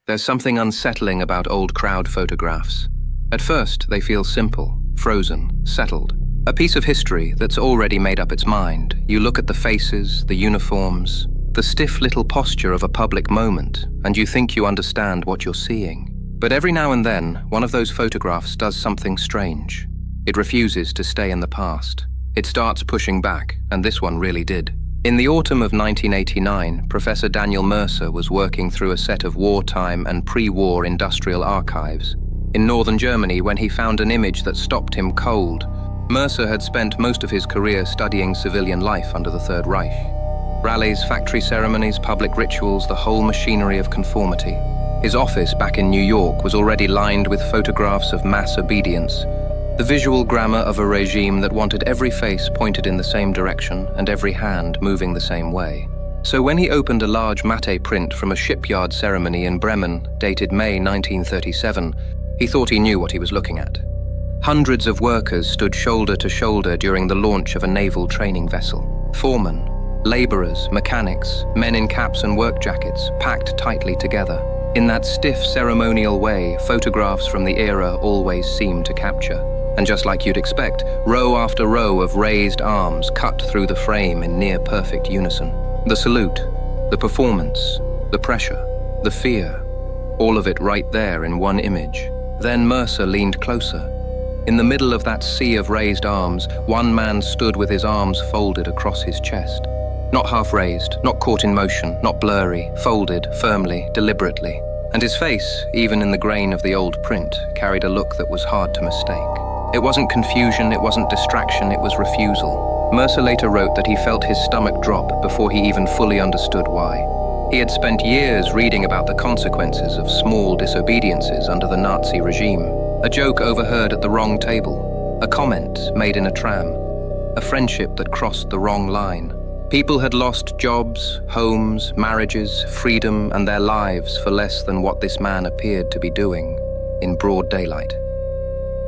There's something unsettling about old crowd photographs. At first, they feel simple, frozen, settled. A piece of history that's already made up its mind. You look at the faces, the uniforms, the stiff little posture of a public moment, and you think you understand what you're seeing. But every now and then, one of those photographs does something strange. It refuses to stay in the past. It starts pushing back, and this one really did. In the autumn of 1989, Professor Daniel Mercer was working through a set of wartime and pre-war industrial archives in northern Germany when he found an image that stopped him cold. Mercer had spent most of his career studying civilian life under the Third Reich. Rallies, factory ceremonies, public rituals, the whole machinery of conformity. His office back in New York was already lined with photographs of mass obedience, the visual grammar of a regime that wanted every face pointed in the same direction and every hand moving the same way. So when he opened a large matte print from a shipyard ceremony in Bremen, dated May 1937, he thought he knew what he was looking at. Hundreds of workers stood shoulder to shoulder during the launch of a naval training vessel. Foremen, laborers, mechanics, men in caps and work jackets, packed tightly together. In that stiff ceremonial way, photographs from the era always seemed to capture. And just like you'd expect, row after row of raised arms cut through the frame in near-perfect unison. The salute, the performance, the pressure, the fear, all of it right there in one image. Then Mercer leaned closer. In the middle of that sea of raised arms, one man stood with his arms folded across his chest. Not half-raised, not caught in motion, not blurry, folded, firmly, deliberately. And his face, even in the grain of the old print, carried a look that was hard to mistake. It wasn't confusion, it wasn't distraction, it was refusal. Mercer later wrote that he felt his stomach drop before he even fully understood why. He had spent years reading about the consequences of small disobediences under the Nazi regime. A joke overheard at the wrong table, a comment made in a tram, a friendship that crossed the wrong line. People had lost jobs, homes, marriages, freedom, and their lives for less than what this man appeared to be doing in broad daylight.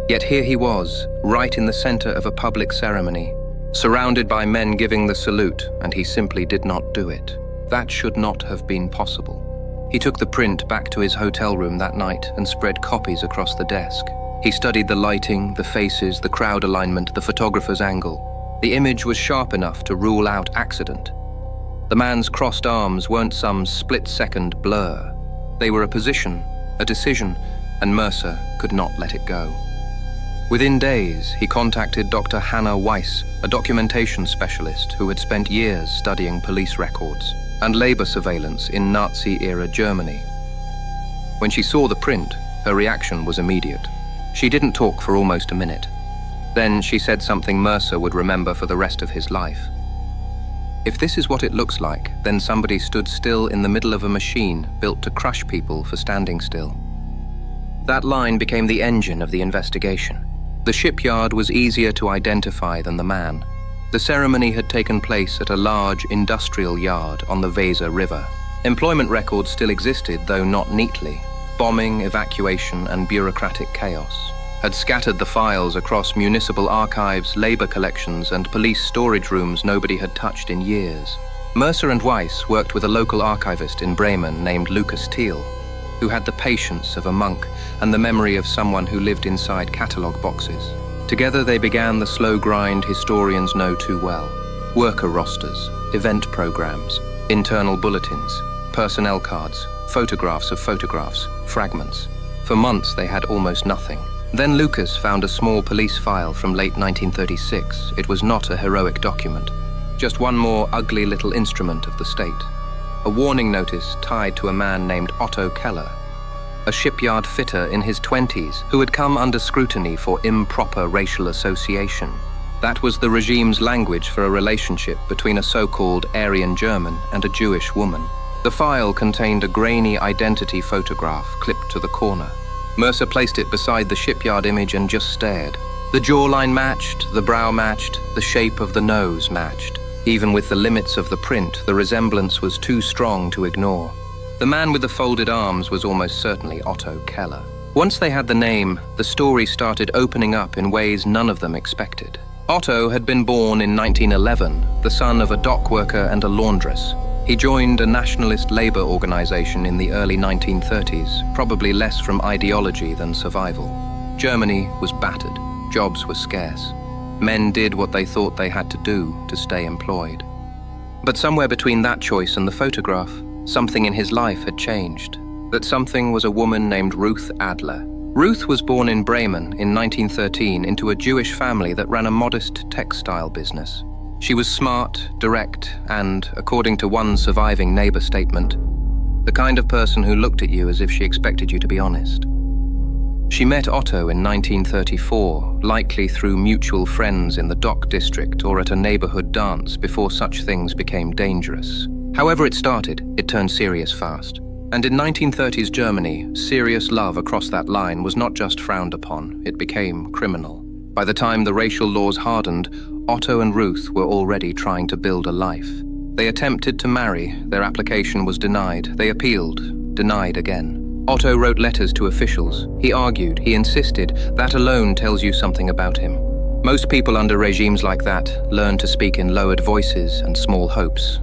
Yet here he was, right in the center of a public ceremony, surrounded by men giving the salute, and he simply did not do it. That should not have been possible. He took the print back to his hotel room that night and spread copies across the desk. He studied the lighting, the faces, the crowd alignment, the photographer's angle. The image was sharp enough to rule out accident. The man's crossed arms weren't some split-second blur. They were a position, a decision, and Mercer could not let it go. Within days, he contacted Dr. Hannah Weiss, a documentation specialist who had spent years studying police records and labor surveillance in Nazi-era Germany. When she saw the print, her reaction was immediate. She didn't talk for almost a minute. Then she said something Mercer would remember for the rest of his life. If this is what it looks like, then somebody stood still in the middle of a machine built to crush people for standing still. That line became the engine of the investigation. The shipyard was easier to identify than the man. The ceremony had taken place at a large industrial yard on the Weser River. Employment records still existed, though not neatly. Bombing, evacuation, and bureaucratic chaos had scattered the files across municipal archives, labor collections, and police storage rooms nobody had touched in years. Mercer and Weiss worked with a local archivist in Bremen named Lucas Thiel, who had the patience of a monk and the memory of someone who lived inside catalogue boxes. Together they began the slow grind historians know too well. Worker rosters, event programs, internal bulletins, personnel cards, photographs of photographs, fragments. For months they had almost nothing. Then Lucas found a small police file from late 1936. It was not a heroic document, just one more ugly little instrument of the state. A warning notice tied to a man named Otto Keller, a shipyard fitter in his 20s who had come under scrutiny for improper racial association. That was the regime's language for a relationship between a so-called Aryan German and a Jewish woman. The file contained a grainy identity photograph clipped to the corner. Mercer placed it beside the shipyard image and just stared. The jawline matched, the brow matched, the shape of the nose matched. Even with the limits of the print, the resemblance was too strong to ignore. The man with the folded arms was almost certainly Otto Keller. Once they had the name, the story started opening up in ways none of them expected. Otto had been born in 1911, the son of a dock worker and a laundress. He joined a nationalist labor organization in the early 1930s, probably less from ideology than survival. Germany was battered, jobs were scarce. Men did what they thought they had to do to stay employed. But somewhere between that choice and the photograph, something in his life had changed. That something was a woman named Ruth Adler. Ruth was born in Bremen in 1913 into a Jewish family that ran a modest textile business. She was smart, direct, and, according to one surviving neighbor statement, the kind of person who looked at you as if she expected you to be honest. She met Otto in 1934, likely through mutual friends in the dock district or at a neighborhood dance before such things became dangerous. However it started, it turned serious fast. And in 1930s Germany, serious love across that line was not just frowned upon, it became criminal. By the time the racial laws hardened, Otto and Ruth were already trying to build a life. They attempted to marry, their application was denied. They appealed, denied again. Otto wrote letters to officials. He argued, he insisted, that alone tells you something about him. Most people under regimes like that learn to speak in lowered voices and small hopes.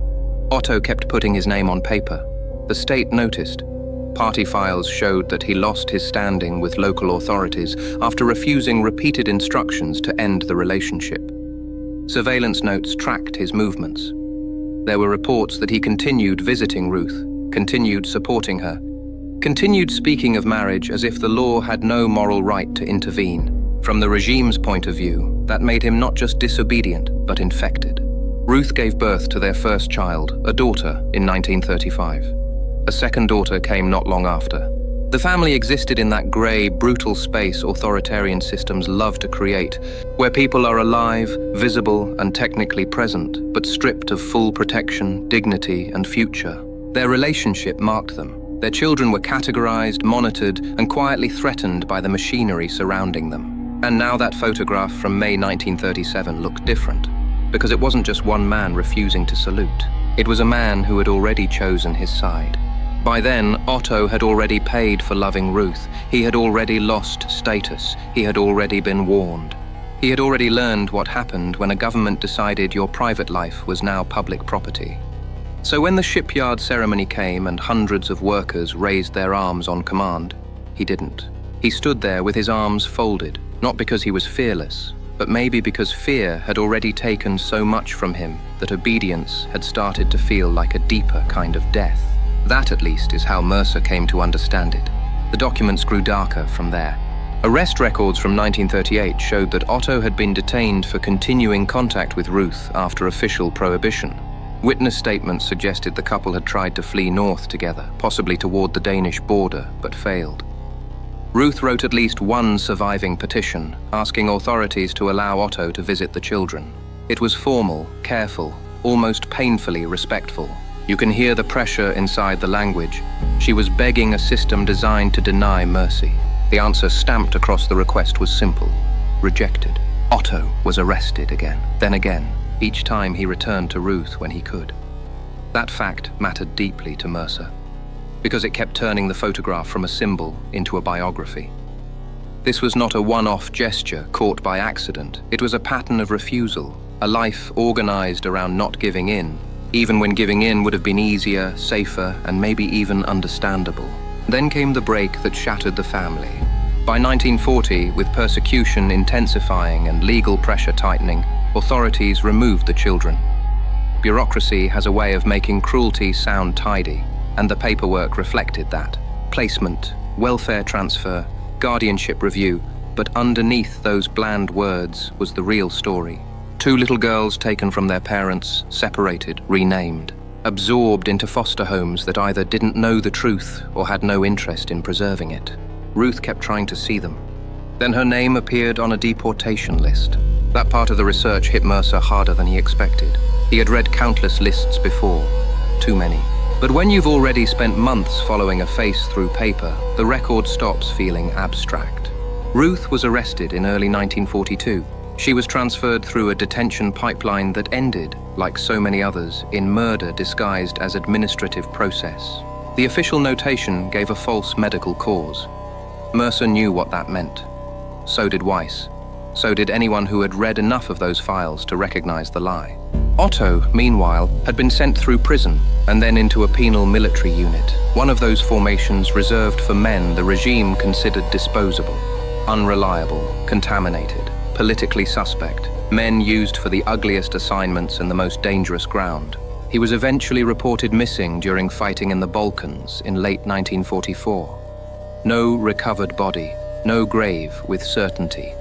Otto kept putting his name on paper. The state noticed. Party files showed that he lost his standing with local authorities after refusing repeated instructions to end the relationship. Surveillance notes tracked his movements. There were reports that he continued visiting Ruth, continued supporting her, continued speaking of marriage as if the law had no moral right to intervene. From the regime's point of view, that made him not just disobedient, but infected. Ruth gave birth to their first child, a daughter, in 1935. A second daughter came not long after. The family existed in that grey, brutal space authoritarian systems love to create, where people are alive, visible, and technically present, but stripped of full protection, dignity, and future. Their relationship marked them. Their children were categorized, monitored, and quietly threatened by the machinery surrounding them. And now that photograph from May 1937 looked different, because it wasn't just one man refusing to salute. It was a man who had already chosen his side. By then, Otto had already paid for loving Ruth. He had already lost status. He had already been warned. He had already learned what happened when a government decided your private life was now public property. So when the shipyard ceremony came and hundreds of workers raised their arms on command, he didn't. He stood there with his arms folded, not because he was fearless, but maybe because fear had already taken so much from him that obedience had started to feel like a deeper kind of death. That, at least, is how Mercer came to understand it. The documents grew darker from there. Arrest records from 1938 showed that Otto had been detained for continuing contact with Ruth after official prohibition. Witness statements suggested the couple had tried to flee north together, possibly toward the Danish border, but failed. Ruth wrote at least one surviving petition, asking authorities to allow Otto to visit the children. It was formal, careful, almost painfully respectful. You can hear the pressure inside the language. She was begging a system designed to deny mercy. The answer stamped across the request was simple: rejected. Otto was arrested again, then again, each time he returned to Ruth when he could. That fact mattered deeply to Mercer, because it kept turning the photograph from a symbol into a biography. This was not a one-off gesture caught by accident. It was a pattern of refusal, a life organized around not giving in, even when giving in would have been easier, safer, and maybe even understandable. Then came the break that shattered the family. By 1940, with persecution intensifying and legal pressure tightening, authorities removed the children. Bureaucracy has a way of making cruelty sound tidy, and the paperwork reflected that. Placement, welfare transfer, guardianship review, but underneath those bland words was the real story. 2 little girls taken from their parents, separated, renamed, absorbed into foster homes that either didn't know the truth or had no interest in preserving it. Ruth kept trying to see them. Then her name appeared on a deportation list. That part of the research hit Mercer harder than he expected. He had read countless lists before, too many. But when you've already spent months following a face through paper, the record stops feeling abstract. Ruth was arrested in early 1942. She was transferred through a detention pipeline that ended, like so many others, in murder disguised as administrative process. The official notation gave a false medical cause. Mercer knew what that meant. So did Weiss. So did anyone who had read enough of those files to recognize the lie. Otto, meanwhile, had been sent through prison and then into a penal military unit, one of those formations reserved for men the regime considered disposable, unreliable, contaminated, politically suspect, men used for the ugliest assignments and the most dangerous ground. He was eventually reported missing during fighting in the Balkans in late 1944. No recovered body, no grave with certainty,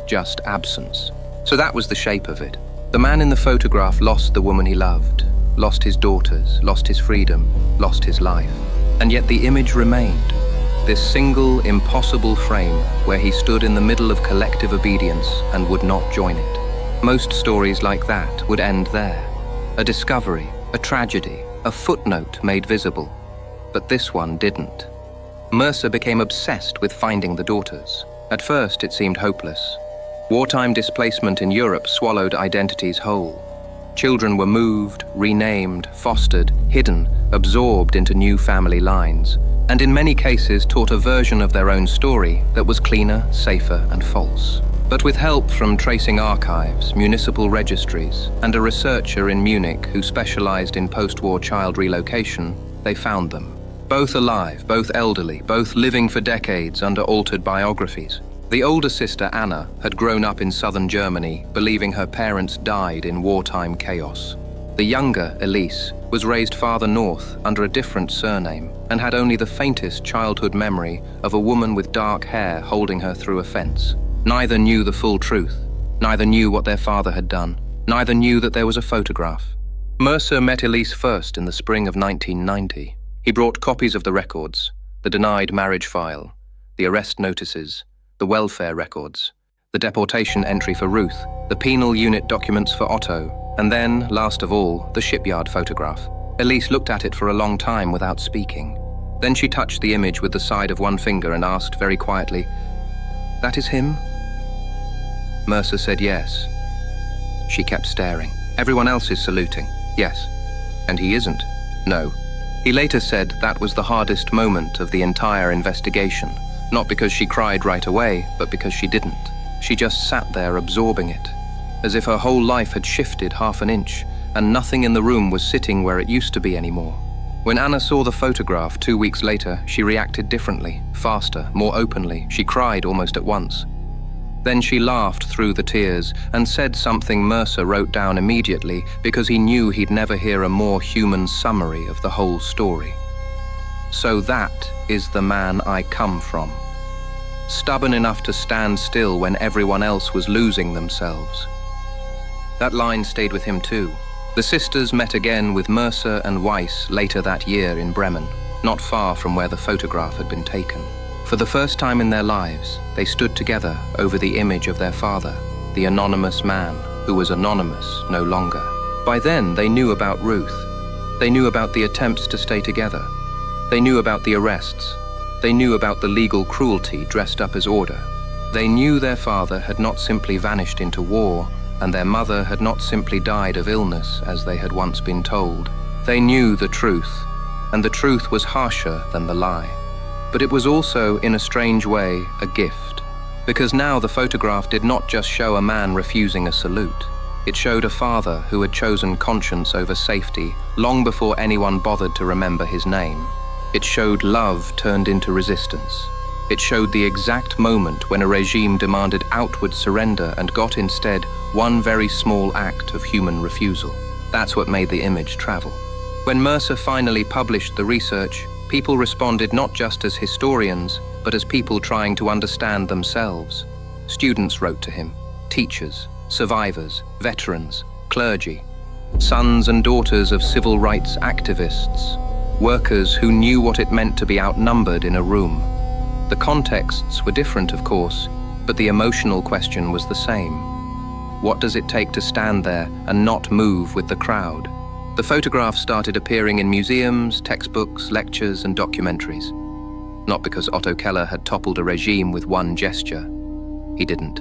just absence. So that was the shape of it. The man in the photograph lost the woman he loved, lost his daughters, lost his freedom, lost his life. And yet the image remained. This single, impossible frame where he stood in the middle of collective obedience and would not join it. Most stories like that would end there. A discovery, a tragedy, a footnote made visible. But this one didn't. Mercer became obsessed with finding the daughters. At first, it seemed hopeless. Wartime displacement in Europe swallowed identities whole. Children were moved, renamed, fostered, hidden, absorbed into new family lines, and in many cases taught a version of their own story that was cleaner, safer, and false. But with help from tracing archives, municipal registries, and a researcher in Munich who specialized in post-war child relocation, they found them. Both alive, both elderly, both living for decades under altered biographies. The older sister, Anna, had grown up in southern Germany, believing her parents died in wartime chaos. The younger, Elise, was raised farther north under a different surname and had only the faintest childhood memory of a woman with dark hair holding her through a fence. Neither knew the full truth. Neither knew what their father had done. Neither knew that there was a photograph. Mercer met Elise first in the spring of 1990. He brought copies of the records, the denied marriage file, the arrest notices, the welfare records, the deportation entry for Ruth, the penal unit documents for Otto, and then, last of all, the shipyard photograph. Elise looked at it for a long time without speaking. Then she touched the image with the side of one finger and asked very quietly, "That is him?" Mercer said yes. She kept staring. "Everyone else is saluting." "Yes." "And he isn't?" "No." He later said that was the hardest moment of the entire investigation. Not because she cried right away, but because she didn't. She just sat there absorbing it, as if her whole life had shifted half an inch, and nothing in the room was sitting where it used to be anymore. When Anna saw the photograph 2 weeks later, she reacted differently, faster, more openly. She cried almost at once. Then she laughed through the tears and said something Mercer wrote down immediately because he knew he'd never hear a more human summary of the whole story. "So that is the man I come from. Stubborn enough to stand still when everyone else was losing themselves." That line stayed with him too. The sisters met again with Mercer and Weiss later that year in Bremen, not far from where the photograph had been taken. For the first time in their lives, they stood together over the image of their father, the anonymous man who was anonymous no longer. By then, they knew about Ruth. They knew about the attempts to stay together. They knew about the arrests. They knew about the legal cruelty dressed up as order. They knew their father had not simply vanished into war, and their mother had not simply died of illness as they had once been told. They knew the truth, and the truth was harsher than the lie. But it was also, in a strange way, a gift, because now the photograph did not just show a man refusing a salute. It showed a father who had chosen conscience over safety long before anyone bothered to remember his name. It showed love turned into resistance. It showed the exact moment when a regime demanded outward surrender and got instead one very small act of human refusal. That's what made the image travel. When Mercer finally published the research, people responded not just as historians, but as people trying to understand themselves. Students wrote to him, teachers, survivors, veterans, clergy, sons and daughters of civil rights activists, workers who knew what it meant to be outnumbered in a room. The contexts were different, of course, but the emotional question was the same. What does it take to stand there and not move with the crowd? The photographs started appearing in museums, textbooks, lectures, and documentaries. Not because Otto Keller had toppled a regime with one gesture. He didn't.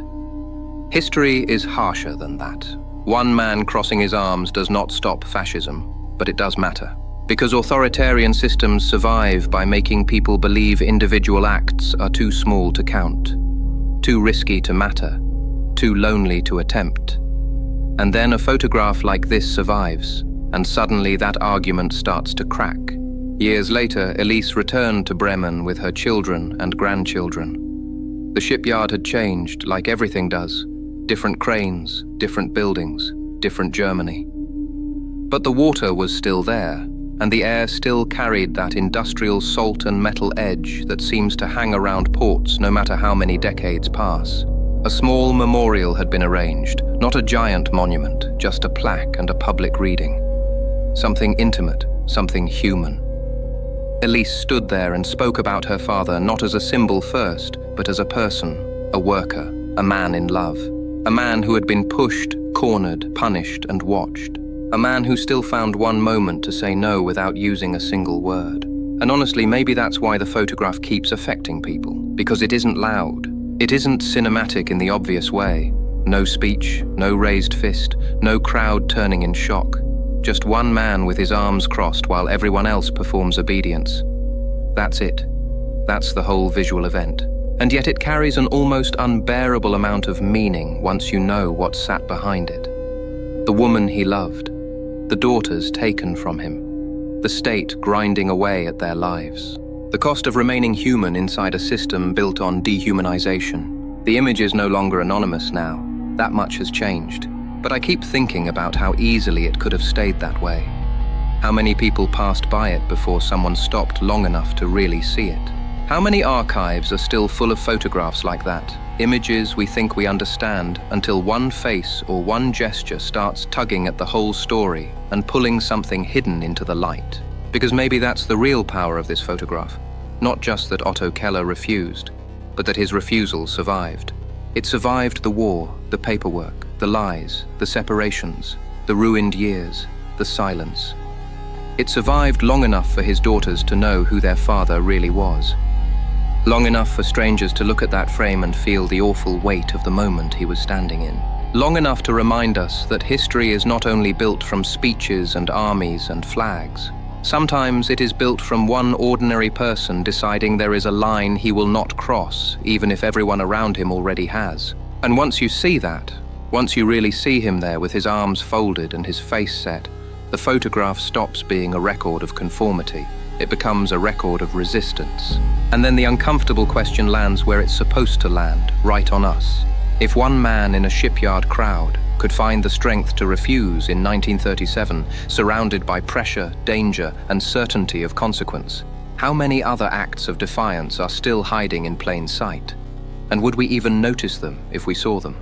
History is harsher than that. One man crossing his arms does not stop fascism, but it does matter. Because authoritarian systems survive by making people believe individual acts are too small to count, too risky to matter, too lonely to attempt. And then a photograph like this survives, and suddenly that argument starts to crack. Years later, Elise returned to Bremen with her children and grandchildren. The shipyard had changed, like everything does. Different cranes, different buildings, different Germany. But the water was still there, and the air still carried that industrial salt and metal edge that seems to hang around ports no matter how many decades pass. A small memorial had been arranged, not a giant monument, just a plaque and a public reading. Something intimate, something human. Elise stood there and spoke about her father not as a symbol first, but as a person, a worker, a man in love. A man who had been pushed, cornered, punished, and watched. A man who still found one moment to say no without using a single word. And honestly, maybe that's why the photograph keeps affecting people, because it isn't loud. It isn't cinematic in the obvious way. No speech, no raised fist, no crowd turning in shock. Just one man with his arms crossed while everyone else performs obedience. That's it. That's the whole visual event. And yet it carries an almost unbearable amount of meaning once you know what sat behind it. The woman he loved. The daughters taken from him. The state grinding away at their lives. The cost of remaining human inside a system built on dehumanization. The image is no longer anonymous now. That much has changed. But I keep thinking about how easily it could have stayed that way. How many people passed by it before someone stopped long enough to really see it? How many archives are still full of photographs like that? Images we think we understand until one face or one gesture starts tugging at the whole story and pulling something hidden into the light. Because maybe that's the real power of this photograph. Not just that Otto Keller refused, but that his refusal survived. It survived the war, the paperwork, the lies, the separations, the ruined years, the silence. It survived long enough for his daughters to know who their father really was. Long enough for strangers to look at that frame and feel the awful weight of the moment he was standing in. Long enough to remind us that history is not only built from speeches and armies and flags. Sometimes it is built from one ordinary person deciding there is a line he will not cross, even if everyone around him already has. And once you see that, once you really see him there with his arms folded and his face set, the photograph stops being a record of conformity. It becomes a record of resistance. And then the uncomfortable question lands where it's supposed to land, right on us. If one man in a shipyard crowd could find the strength to refuse in 1937, surrounded by pressure, danger, and certainty of consequence, how many other acts of defiance are still hiding in plain sight? And would we even notice them if we saw them?